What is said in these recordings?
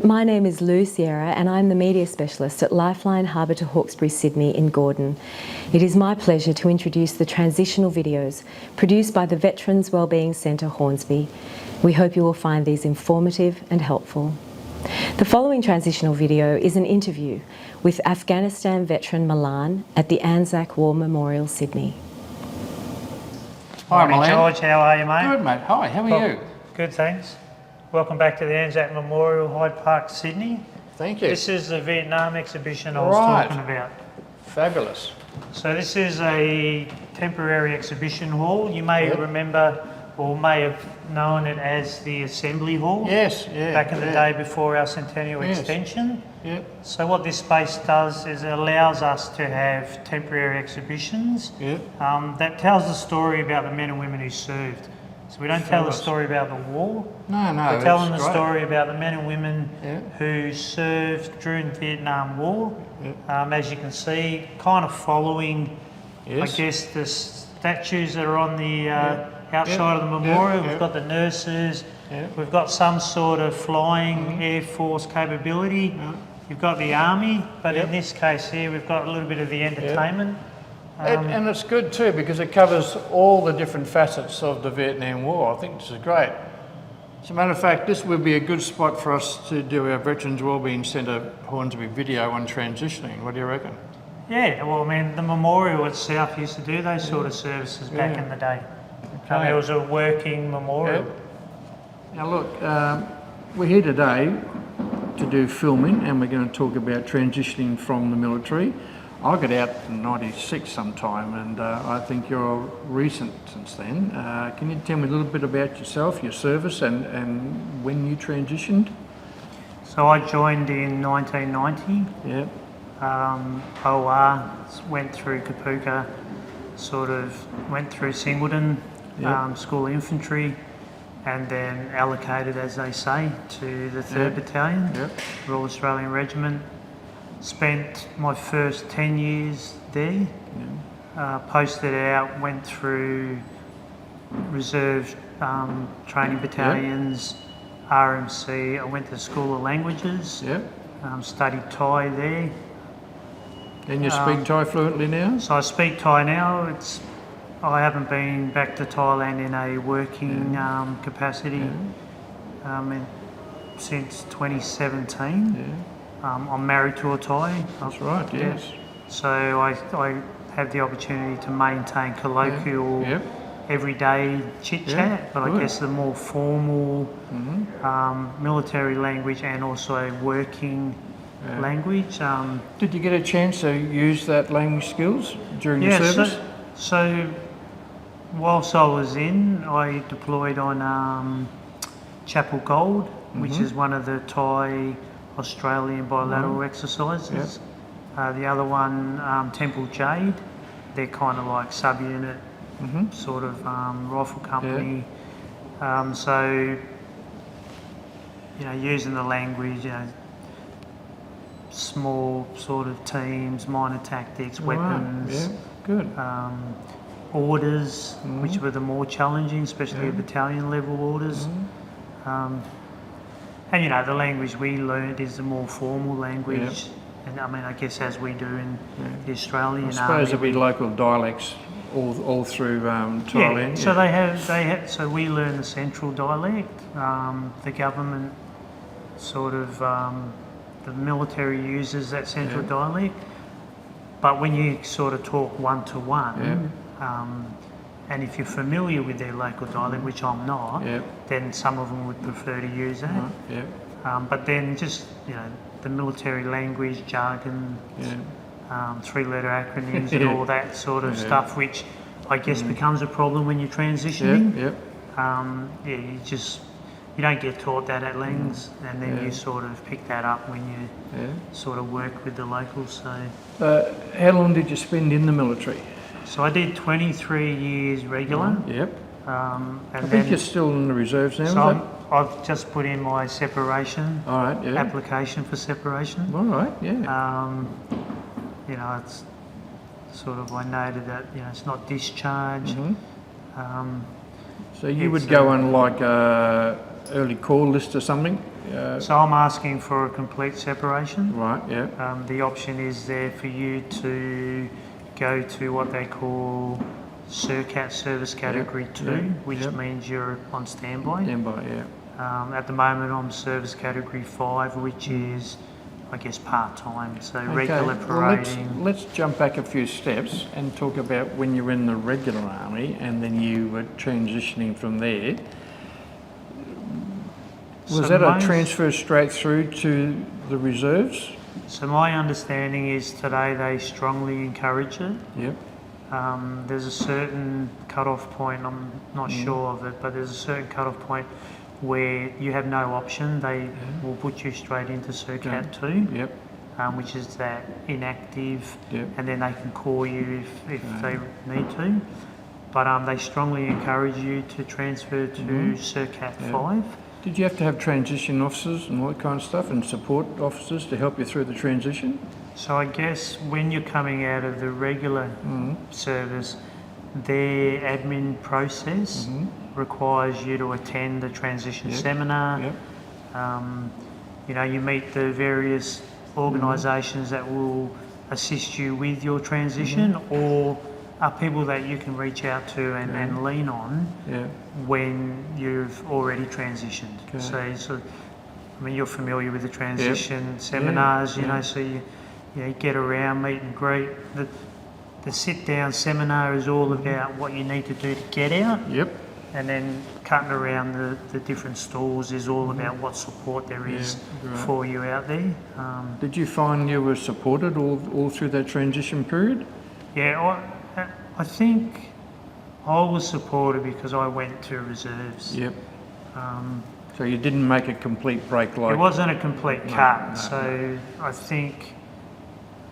my name is Lou Sierra and I'm the Media Specialist at Lifeline Harbour to Hawkesbury, Sydney in Gordon. It is my pleasure to introduce the transitional videos produced by the Veterans Wellbeing Centre Hornsby. We hope you will find these informative and helpful. The following transitional video is an interview with Afghanistan veteran Milan at the Anzac War Memorial, Sydney. Hi, Morning, Milan. George. How are you, mate? Good, mate. Hi, how are you? Good, thanks. Welcome back to the Anzac Memorial, Hyde Park, Sydney. Thank you. This is the Vietnam exhibition I was talking about. Fabulous. So this is a temporary exhibition hall. You may remember or may have known it as the Assembly Hall. Yes, yeah. Back in the day before our centennial extension. Yeah. So what this space does is it allows us to have temporary exhibitions that tells the story about the men and women who served. So we don't tell the story about the war. No, We're telling the story about the men and women who served during the Vietnam War. As you can see, kind of following, I guess, the statues that are on the outside of the memorial. We've got the nurses. We've got some sort of flying Air Force capability. You've got the Army, but in this case here, we've got a little bit of the entertainment. And it's good too because it covers all the different facets of the Vietnam War. I think this is great. As a matter of fact, this would be a good spot for us to do our Veterans Wellbeing Centre Hornsby video on transitioning. What do you reckon? Yeah, well, I mean, the memorial itself used to do those sort of services back in the day. Okay. It was a working memorial. Now look, we're here today to do filming and we're going to talk about transitioning from the military. I got out in '96 sometime and I think you're recent since then. Can you tell me a little bit about yourself, your service and when you transitioned? So I joined in 1990. Yeah. OR, went through Kapuka, sort of went through Singleton, School of Infantry, and then allocated, as they say, to the 3rd Battalion, Royal Australian Regiment. Spent my first 10 years there, posted out, went through reserve training battalions, RMC. I went to the School of Languages, studied Thai there. And you speak Thai fluently now? So I speak Thai now. I haven't been back to Thailand in a working capacity since 2017. I'm married to a Thai. That's right, yes. So I have the opportunity to maintain colloquial, everyday chit-chat, but I guess the more formal military language and also working language. Did you get a chance to use that language skills during your service? So whilst I was in, I deployed on Chapel Gold, which is one of the Thai Australian bilateral exercises. The other one, Temple Jade, they're kind of like subunit sort of rifle company. So, using the language, small sort of teams, minor tactics, weapons, orders, which were the more challenging, especially the battalion level orders. And the language we learned is the more formal language, and I mean, I guess as we do in the Australian Army. I suppose there'll be local dialects all through Thailand. Yeah, so they have. So we learn the central dialect. The government sort of, the military uses that central dialect, but when you sort of talk one-to-one, and if you're familiar with their local dialect, which I'm not, then some of them would prefer to use that. But then just, the military language, jargon, three-letter acronyms and all that sort of stuff, which I guess becomes a problem when you're transitioning. You don't get taught that at Langs, and then you sort of pick that up when you sort of work with the locals. So, how long did you spend in the military? So I did 23 years regular. I think you're still in the reserves now. So I've just put in my separation application for separation. All right, It's sort of, I noted that it's not discharge. So you It's would go on like a early call list or something? So I'm asking for a complete separation. Right, yeah. The option is there for you to go to what they call SIRCAT Service Category 2, which means you're on standby. Standby, yeah. At the moment I'm Service Category 5, which is, I guess, part-time, so regular parading. Let's jump back a few steps and talk about when you were in the regular army and then you were transitioning from there. Was that a transfer straight through to the reserves? So my understanding is today they strongly encourage it. Yep. There's a certain cut-off point, I'm not sure of it, but there's a certain cut-off point where you have no option. They will put you straight into SIRCAT 2, Yep. which is that inactive, Yep. and then they can call you if they need to. But they strongly encourage you to transfer to SIRCAT 5. Did you have to have transition officers and all that kind of stuff and support officers to help you through the transition? So I guess when you're coming out of the regular service, their admin process requires you to attend the transition seminar. Yep. You know, you meet the various organisations that will assist you with your transition, or are people that you can reach out to and lean on when you've already transitioned. Okay. So, I mean, you're familiar with the transition seminars, you know, so you get around, meet and greet. The sit-down seminar is all about what you need to do to get out. Yep. And then cutting around the different stalls is all about what support there is for you out there. Did you find you were supported all through that transition period? Yeah, I think I was supported because I went to reserves. Yep. So you didn't make a complete break like... It wasn't a complete cut, so I think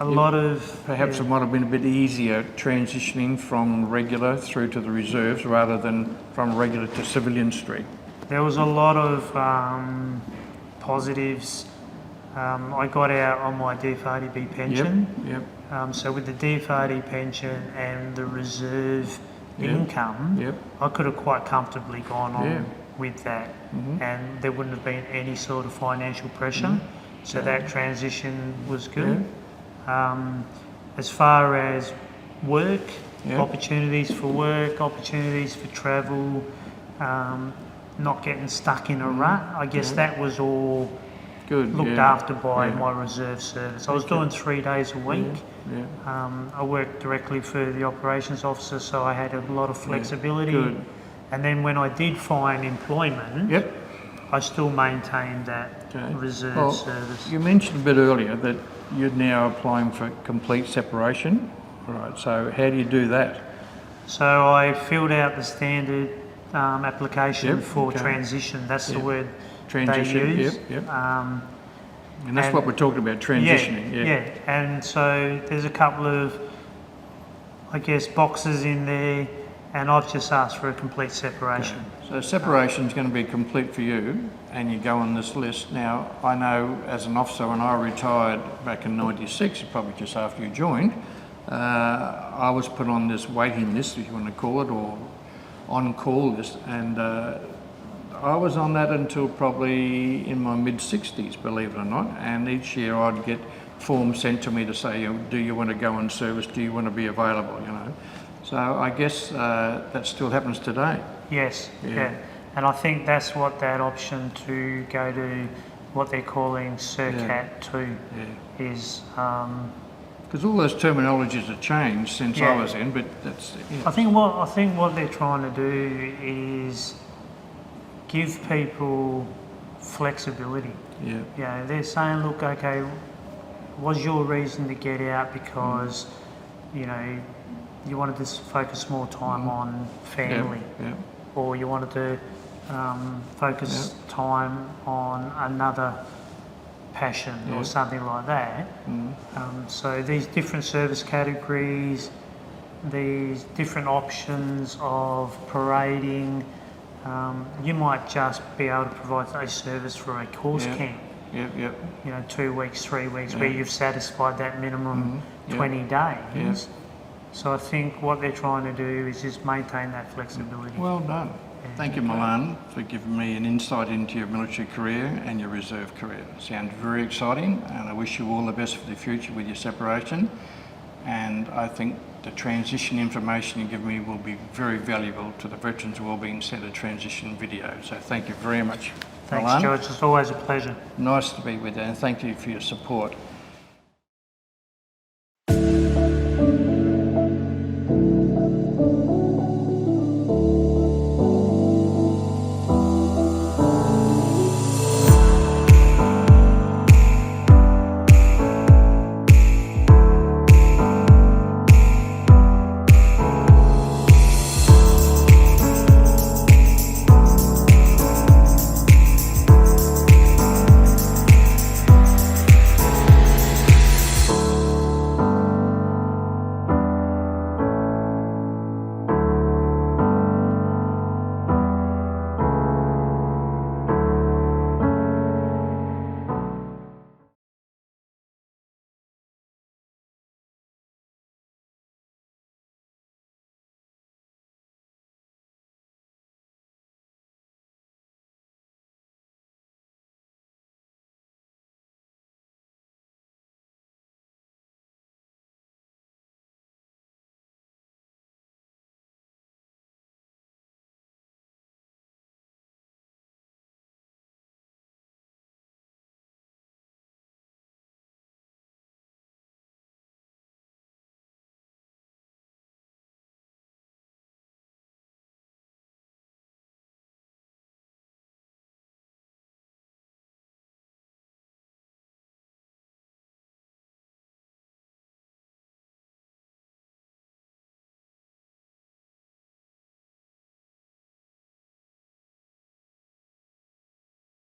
a lot of... Perhaps it might have been a bit easier transitioning from regular through to the reserves rather than from regular to civilian street. There was a lot of positives. I got out on my DFRDB pension. Yep. So with the DFRD pension and the reserve income, I could have quite comfortably gone on with that, and there wouldn't have been any sort of financial pressure. So that transition was good. As far as work, opportunities for work, opportunities for travel, not getting stuck in a rut, I guess that was all looked after by my reserve service. I was doing 3 days a week. I worked directly for the operations officer, so I had a lot of flexibility. And then when I did find employment, I still maintained that reserve service. You mentioned a bit earlier that you're now applying for complete separation. Right, so how do you do that? So I filled out the standard application for transition. That's the word transition, they use. And that's what we're talking about, transitioning. And so there's a couple of, I guess, boxes in there, and I've just asked for a complete separation. So separation is going to be complete for you, and you go on this list. Now, I know as an officer, when I retired back in '96, probably just after you joined, I was put on this waiting list, if you want to call it, or on-call list, and I was on that until probably in my mid-60s, believe it or not, and each year I'd get forms sent to me to say, do you want to go on service, do you want to be available, you know. So I guess that still happens today. Yes, and I think that's what that option to go to what they're calling SIRCAT 2 is. Because all those terminologies have changed since I was in, but that's... I think what they're trying to do is give people flexibility. You know, they're saying, look, okay, was your reason to get out because, you know, you wanted to focus more time on family, or you wanted to focus time on another passion or something like that. So these different service categories, these different options of parading, you might just be able to provide a service for a course camp. You know, 2 weeks, 3 weeks, where you've satisfied that minimum 20 days. So I think what they're trying to do is just maintain that flexibility. Well done. Thank you, Milan, for giving me an insight into your military career and your reserve career. Sounds very exciting, and I wish you all the best for the future with your separation. And I think the transition information you give me will be very valuable to the Veterans Wellbeing Centre transition video. So thank you very much, Thanks, Milan. George. It's always a pleasure. Nice to be with you, and thank you for your support.